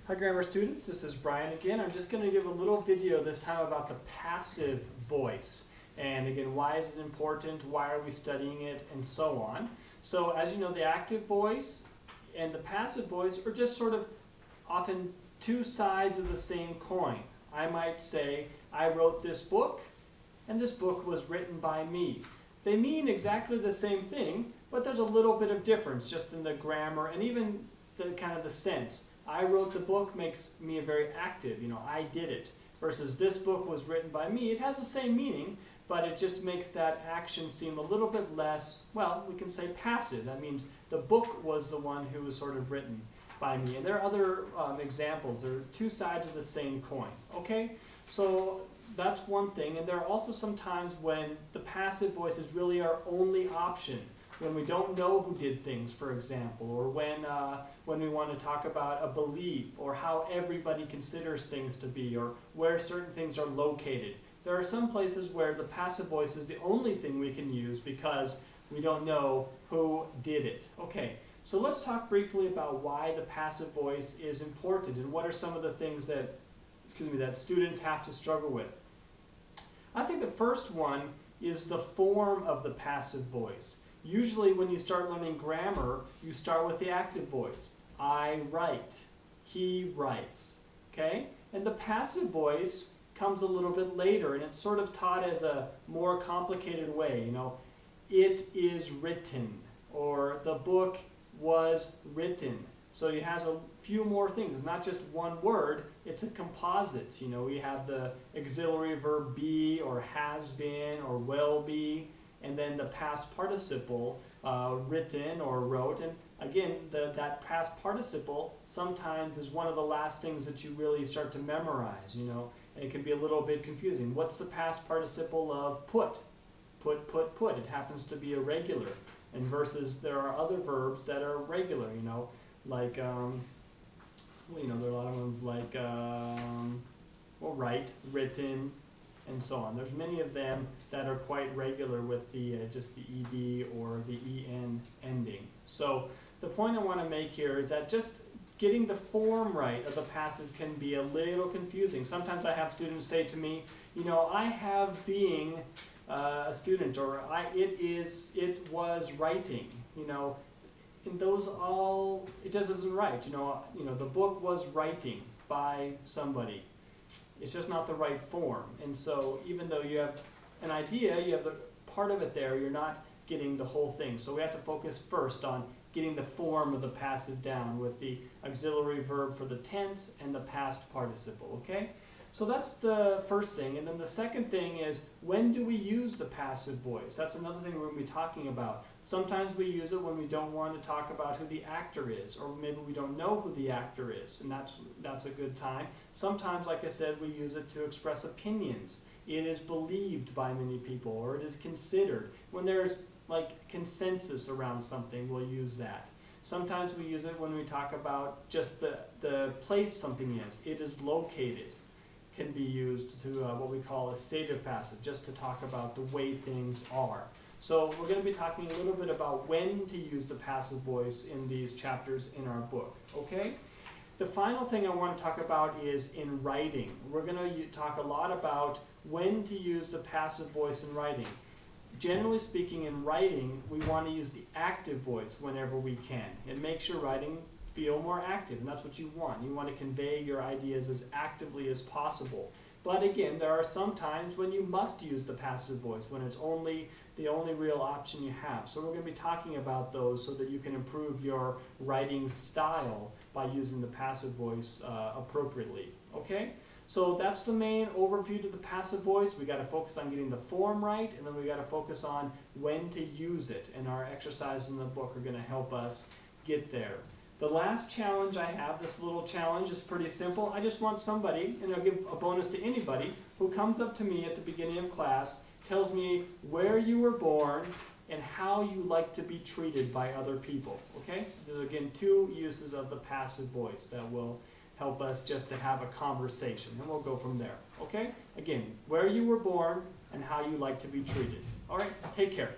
Hi grammar students, this is Brian again. I'm just going to give a little video this time about the passive voice. And again, why is it important, why are we studying it, and so on. So as you know, the active voice and the passive voice are just sort of often two sides of the same coin. I might say, I wrote this book, and this book was written by me. They mean exactly the same thing, but there's a little bit of difference just in the grammar and even the kind of the sense. I wrote the book makes me very active, I did it. Versus this book was written by me, it has the same meaning, but it just makes that action seem a little bit less, well, we can say passive. That means the book was the one who was sort of written by me. And there are other examples. There are two sides of the same coin, okay? So that's one thing. And there are also some times when the passive voice is really our only option. When we don't know who did things, for example, or when we want to talk about a belief, or how everybody considers things to be, or where certain things are located. There are some places where the passive voice is the only thing we can use because we don't know who did it. Okay, so let's talk briefly about why the passive voice is important and what are some of the things that, that students have to struggle with. I think the first one is the form of the passive voice. Usually when you start learning grammar, you start with the active voice. I write, he writes, okay? And the passive voice comes a little bit later, and it's sort of taught as a more complicated way, it is written, or the book was written. So it has a few more things. It's not just one word, it's a composite. We have the auxiliary verb be, or has been, or will be, and then the past participle, written or wrote. And again, that past participle sometimes is one of the last things that you really start to memorize, and it can be a little bit confusing. What's the past participle of put? Put. It happens to be irregular. And versus there are other verbs that are regular, like, there are a lot of ones like, write, written, and so on. There's many of them that are quite regular with the just the ed or the en ending. So the point I want to make here is that just getting the form right of the passive can be a little confusing. Sometimes I have students say to me, I have being a student, or it was writing, and those all, it just isn't right. The book was writing by somebody. It's just not the right form. And so even though you have an idea, you have the part of it there, you're not getting the whole thing. So we have to focus first on getting the form of the passive down with the auxiliary verb for the tense and the past participle, okay? So that's the first thing. And then the second thing is, when do we use the passive voice? That's another thing we're going to be talking about. Sometimes we use it when we don't want to talk about who the actor is, or maybe we don't know who the actor is, and that's a good time. Sometimes, like I said, we use it to express opinions. It is believed by many people, or it is considered. When there's like consensus around something, we'll use that. Sometimes we use it when we talk about just the place something is. It is located. Can be used to what we call a stative passive, just to talk about the way things are. So we're going to be talking a little bit about when to use the passive voice in these chapters in our book, okay? The final thing I want to talk about is in writing. We're going to talk a lot about when to use the passive voice in writing. Generally speaking, in writing, we want to use the active voice whenever we can. It makes your writing feel more active, and that's what you want. You want to convey your ideas as actively as possible. But again, there are some times when you must use the passive voice, when it's the only real option you have. So we're going to be talking about those so that you can improve your writing style by using the passive voice appropriately. Okay? So that's the main overview to the passive voice. We got to focus on getting the form right, and then we got to focus on when to use it. And our exercises in the book are going to help us get there. The last challenge I have, this little challenge, is pretty simple. I just want somebody, and I'll give a bonus to anybody, who comes up to me at the beginning of class, tells me where you were born and how you like to be treated by other people. Okay? There's again two uses of the passive voice that will help us just to have a conversation, and we'll go from there. Okay? Again, where you were born and how you like to be treated. All right? Take care.